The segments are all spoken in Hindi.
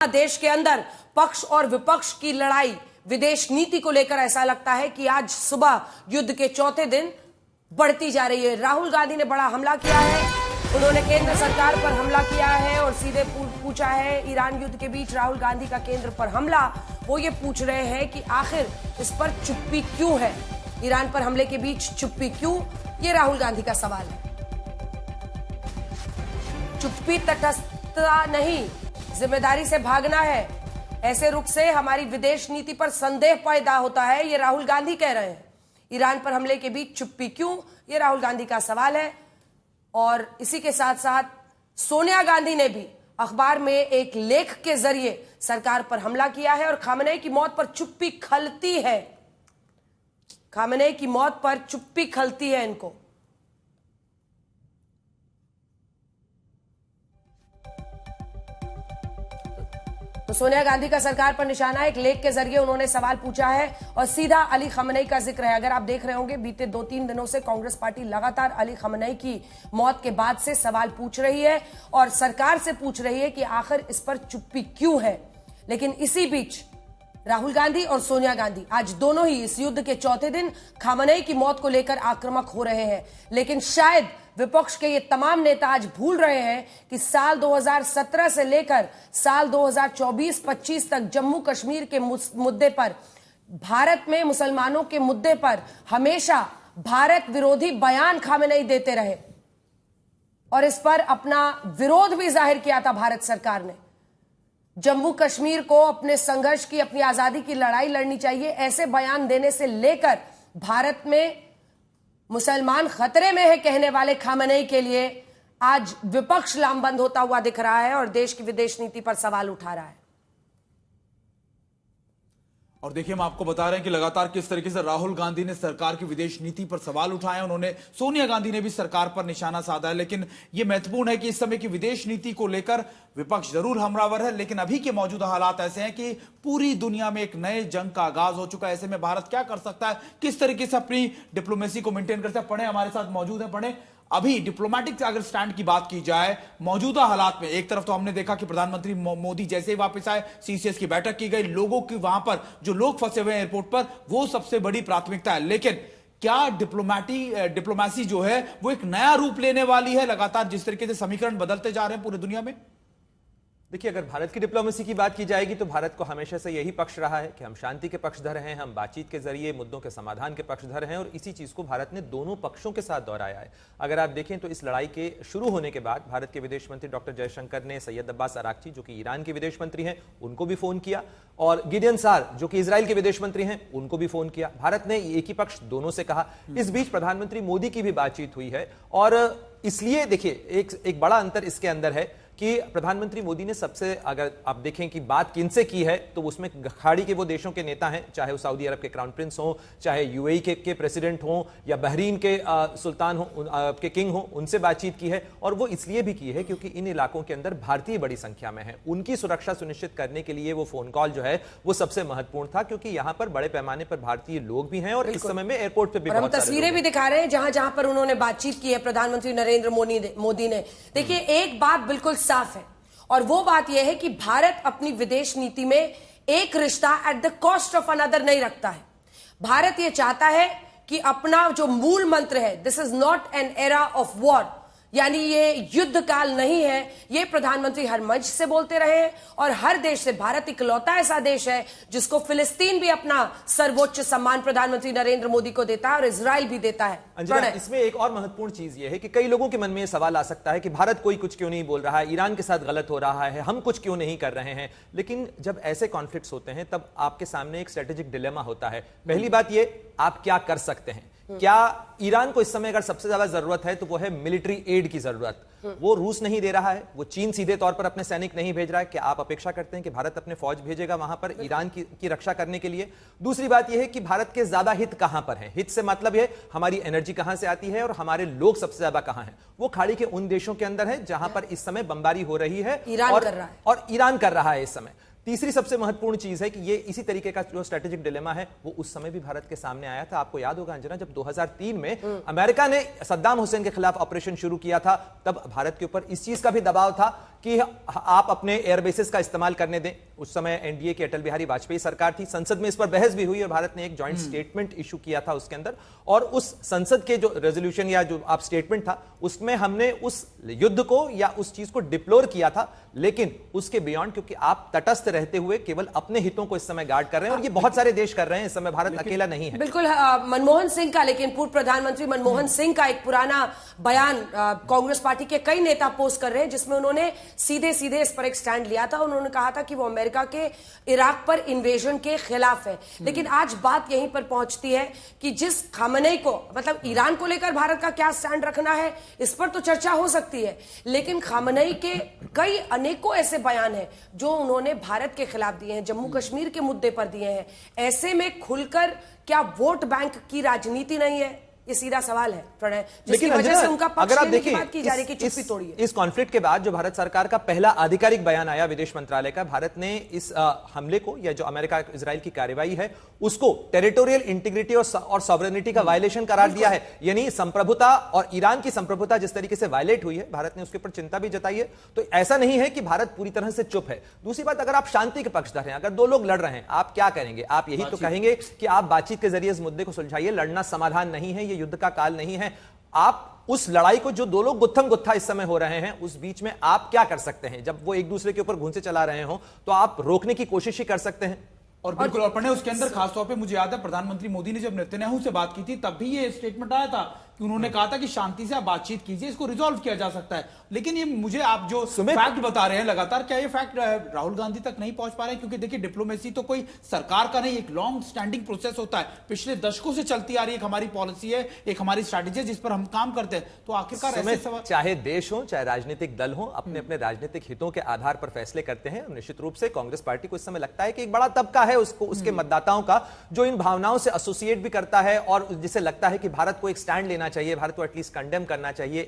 देश के अंदर पक्ष और विपक्ष की लड़ाई विदेश नीति को लेकर ऐसा लगता है कि आज सुबह युद्ध के चौथे दिन बढ़ती जा रही है। राहुल गांधी ने बड़ा हमला किया है, उन्होंने केंद्र सरकार पर हमला किया है और सीधे पूछा है ईरान युद्ध के बीच राहुल गांधी का केंद्र पर हमला। वो ये पूछ रहे हैं कि आखिर इस पर चुप्पी क्यों है, ईरान पर हमले के बीच चुप्पी क्यों, ये राहुल गांधी का सवाल है। चुप्पी तटस्थता नहीं, जिम्मेदारी से भागना है। ऐसे रुख से हमारी विदेश नीति पर संदेह पैदा होता है, ये राहुल गांधी कह रहे हैं। ईरान पर हमले के बीच चुप्पी क्यों, ये राहुल गांधी का सवाल है। और इसी के साथ साथ सोनिया गांधी ने भी अखबार में एक लेख के जरिए सरकार पर हमला किया है और खामनेई की मौत पर चुप्पी खलती है। खामनेई की मौत पर चुप्पी खलती है इनको। तो सोनिया गांधी का सरकार पर निशाना, एक लेख के जरिए उन्होंने सवाल पूछा है और सीधा अली खamenei का जिक्र है। अगर आप देख रहे होंगे बीते 2-3 दिनों से कांग्रेस पार्टी लगातार अली खamenei की मौत के बाद से सवाल पूछ रही है और सरकार से पूछ रही है कि आखिर इस पर चुप्पी क्यों है। लेकिन इसी बीच राहुल गांधी और सोनिया गांधी आज दोनों ही इस युद्ध के चौथे दिन खamenei की मौत को लेकर आक्रामक हो रहे हैं। लेकिन शायद विपक्ष के ये तमाम नेता आज भूल रहे हैं कि साल 2017 से लेकर साल 2024-25 तक जम्मू कश्मीर के मुद्दे पर, भारत में मुसलमानों के मुद्दे पर हमेशा भारत विरोधी बयान खamenei देते रहे और इस पर अपना विरोध भी जाहिर किया था भारत सरकार ने। जम्मू कश्मीर को अपने संघर्ष की, अपनी आजादी की लड़ाई लड़नी चाहिए, ऐसे बयान देने से लेकर भारत में मुसलमान खतरे में है कहने वाले खamenei के लिए आज विपक्ष लामबंद होता हुआ दिख रहा है और देश की विदेश नीति पर सवाल उठा रहा है। और देखिए, हम आपको बता रहे हैं कि लगातार किस तरीके से राहुल गांधी ने सरकार की विदेश नीति पर सवाल उठाए। उन्होंने सोनिया गांधी ने भी सरकार पर निशाना साधा है। लेकिन यह महत्वपूर्ण है कि इस समय की विदेश नीति को लेकर विपक्ष जरूर हमलावर है, लेकिन अभी के मौजूदा हालात ऐसे हैं कि पूरी दुनिया में एक नए जंग का आगाज हो चुका है। ऐसे में भारत क्या कर सकता है, किस तरीके से अपनी डिप्लोमेसी को मेंटेन कर सकता है। पढ़े हमारे साथ मौजूद है। पढ़े, अभी डिप्लोमेटिक अगर स्टैंड की बात की जाए मौजूदा हालात में, एक तरफ तो हमने देखा कि प्रधानमंत्री मोदी जैसे ही वापस आए, सीसीएस की बैठक की गई, लोगों की वहां पर जो लोग फंसे हुए हैं एयरपोर्ट पर, वो सबसे बड़ी प्राथमिकता है। लेकिन क्या डिप्लोमेसी जो है वो एक नया रूप लेने वाली है लगातार जिस तरीके से समीकरण बदलते जा रहे हैं पूरी दुनिया में? देखिए, अगर भारत की डिप्लोमेसी की बात की जाएगी तो भारत को हमेशा से यही पक्ष रहा है कि हम शांति के पक्षधर हैं, हम बातचीत के जरिए मुद्दों के समाधान के पक्षधर हैं और इसी चीज को भारत ने दोनों पक्षों के साथ दोहराया है। अगर आप देखें तो इस लड़ाई के शुरू होने के बाद भारत के विदेश मंत्री डॉक्टर जयशंकर ने सैयद अब्बास अराक्ची, जो कि ईरान के विदेश मंत्री हैं, उनको भी फोन किया और गिडियन सार, जो कि इजराइल के विदेश मंत्री हैं, उनको भी फोन किया। भारत ने एक ही पक्ष दोनों से कहा। इस बीच प्रधानमंत्री मोदी की भी बातचीत हुई है और इसलिए देखिए एक बड़ा अंतर इसके अंदर है कि प्रधानमंत्री मोदी ने सबसे, अगर आप देखें कि बात किनसे की है तो उसमें खाड़ी के वो देशों के नेता हैं, चाहे वो सऊदी अरब के क्राउन प्रिंस हो, चाहे यूएई के प्रेसिडेंट हो या बहरीन के सुल्तान हो, के किंग हो, उनसे बातचीत की है। और वो इसलिए भी की है क्योंकि इन इलाकों के अंदर भारतीय बड़ी संख्या में है, उनकी सुरक्षा सुनिश्चित करने के लिए वो फोन कॉल जो है वो सबसे महत्वपूर्ण था, क्योंकि यहां पर बड़े पैमाने पर भारतीय लोग भी हैं और इस समय में एयरपोर्ट पर भी हम तस्वीरें भी दिखा रहे हैं जहां जहां पर उन्होंने बातचीत की है प्रधानमंत्री नरेंद्र मोदी ने। देखिए, एक बात बिल्कुल साफ है और वो बात यह है कि भारत अपनी विदेश नीति में एक रिश्ता at the cost of another नहीं रखता है। भारत ये चाहता है कि अपना जो मूल मंत्र है, this is not an era of war, यानी ये युद्ध काल नहीं है, ये प्रधानमंत्री हर मंच से बोलते रहे हैं और हर देश से भारत इकलौता ऐसा देश है जिसको फिलिस्तीन भी अपना सर्वोच्च सम्मान प्रधानमंत्री नरेंद्र मोदी को देता है और इजराइल भी देता है। इसमें एक और महत्वपूर्ण चीज ये है कि कई लोगों के मन में ये सवाल आ सकता है कि भारत कोई कुछ क्यों नहीं बोल रहा है, ईरान के साथ गलत हो रहा है, हम कुछ क्यों नहीं कर रहे हैं। लेकिन जब ऐसे कॉन्फ्लिक्ट्स होते हैं तब आपके सामने एक स्ट्रेटेजिक डिलेमा होता है। पहली बात ये, आप क्या कर सकते हैं। क्या ईरान को इस समय अगर सबसे ज्यादा जरूरत है तो वो है मिलिट्री एड की जरूरत। वो रूस नहीं दे रहा है, वो चीन सीधे तौर पर अपने सैनिक नहीं भेज रहा है। क्या आप अपेक्षा करते हैं कि भारत अपने फौज भेजेगा वहां पर ईरान की रक्षा करने के लिए? दूसरी बात यह है कि भारत के ज्यादा हित कहां पर है। हित से मतलब है हमारी एनर्जी कहां से आती है और हमारे लोग सबसे ज्यादा कहां हैं। वो खाड़ी के उन देशों के अंदर है जहां पर इस समय बमबारी हो रही है, ईरान कर रहा है और ईरान कर रहा है इस समय। तीसरी सबसे महत्वपूर्ण चीज है कि ये इसी तरीके का जो स्ट्रेटेजिक डिलेमा है वो उस समय भी भारत के सामने आया था। आपको याद होगा अंजना, जब 2003 में अमेरिका ने सद्दाम हुसैन के खिलाफ ऑपरेशन शुरू किया था, तब भारत के ऊपर इस चीज का भी दबाव था कि आप अपने एयरबेसेस का इस्तेमाल करने दें। उस समय एनडीए की अटल बिहारी वाजपेयी सरकार थी, संसद में इस पर बहस भी हुई और भारत ने एक जॉइंट स्टेटमेंट इशू किया था उसके अंदर, और उस संसद के जो रेजोल्यूशन या जो आप स्टेटमेंट था उसमें हमने उस युद्ध को या उस चीज को डिप्लोर किया था, लेकिन उसके बियॉन्ड, क्योंकि आप तटस्थ रहते हुए केवल अपने हितों को इस समय गार्ड कर रहे हैं और ये बहुत सारे देश कर रहे हैं, इस समय भारत अकेला नहीं है। बिल्कुल मनमोहन सिंह का, लेकिन पूर्व प्रधानमंत्री मनमोहन सिंह का एक पुराना बयान कांग्रेस पार्टी के कई नेता पोस्ट कर रहे हैं, जिसमें उन्होंने सीधे सीधे इस पर एक स्टैंड लिया था। उन्होंने कहा था कि वो अमेरिका के इराक पर इन्वेजन के खिलाफ है। लेकिन आज बात यहीं पर पहुंचती है कि जिस खामनेई को, मतलब ईरान को लेकर भारत का क्या स्टैंड रखना है, इस पर तो चर्चा हो सकती है, लेकिन खामनेई के कई अनेकों ऐसे बयान हैं जो उन्होंने भारत के खिलाफ दिए हैं, जम्मू कश्मीर के मुद्दे पर दिए हैं। ऐसे में खुलकर क्या वोट बैंक की राजनीति नहीं है? ये सीधा सवाल है प्रणय, जिसकी वजह से उनका पक्ष लेने की बात की जा रही है कि चुप्पी तोड़िए। इस कॉन्फ्लिक्ट के बाद जो भारत सरकार का पहला आधिकारिक बयान आया विदेश मंत्रालय का, भारत ने इस हमले को या जो अमेरिका इजराइल की कार्रवाई है उसको टेरिटोरियल इंटीग्रिटी और सॉवरेनिटी का वायलेशन करार दिया है। यानी संप्रभुता और ईरान की संप्रभुता जिस तरीके से वायलेट हुई है, भारत ने उसके ऊपर चिंता भी जताई है। तो ऐसा नहीं है कि भारत पूरी तरह से चुप है। दूसरी बात, अगर आप शांति के पक्षधर हैं, अगर दो लोग लड़ रहे हैं, आप क्या करेंगे? आप यही तो कहेंगे कि आप बातचीत के जरिए इस मुद्दे को सुलझाइए। लड़ना समाधान नहीं है, ये युद्ध का काल नहीं है। आप उस लड़ाई को, जो दो लोग गुत्थम गुत्था इस समय हो रहे हैं, उस बीच में आप क्या कर सकते हैं? जब वो एक दूसरे के ऊपर घुंसे चला रहे हो तो आप रोकने की कोशिश ही कर सकते हैं। और बिल्कुल, और प्रणय, उसके अंदर खासतौर पे मुझे याद है प्रधानमंत्री मोदी ने जब नेतन्याहू से बात की थी, तब भी ये स्टेटमेंट आया था कि उन्होंने कहा था कि शांति से आप बातचीत कीजिए, इसको रिजॉल्व किया जा सकता है। लेकिन ये मुझे आप जो फैक्ट बता रहे हैं लगातार, क्या ये फैक्ट राहुल गांधी तक नहीं पहुंच पा रहे हैं? क्योंकि देखिए, डिप्लोमेसी तो कोई सरकार का नहीं, एक लॉन्ग स्टैंडिंग प्रोसेस होता है, पिछले दशकों से चलती आ रही एक हमारी पॉलिसी है, एक हमारी स्ट्रैटेजी है जिस पर हम काम करते हैं। तो आखिरकार ऐसे सवाल, चाहे देश हो चाहे राजनीतिक दल हो, अपने अपने राजनीतिक हितों के आधार पर फैसले करते हैं। निश्चित रूप से कांग्रेस पार्टी को इस समय लगता है कि एक बड़ा तबका है उसको, उसके मतदाताओं का, जो इन भावनाओं से एसोसिएट भी करता है और जिसे लगता है कि भारत को एक स्टैंड लेना चाहिए, भारत को एटलीस्ट कंडेम करना चाहिए।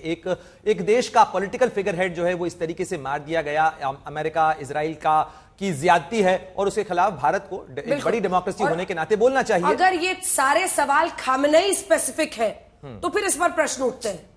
एक देश का पॉलिटिकल फिगर हेड जो है वो इस तरीके से मार दिया गया, अमेरिका इजराइल का की ज्यादती है, और उसके खिलाफ भारत को एक बड़ी डेमोक्रेसी होने के नाते बोलना चाहिए। अगर ये सारे सवाल खामनेई स्पेसिफिक है तो फिर इस पर प्रश्न उठते हैं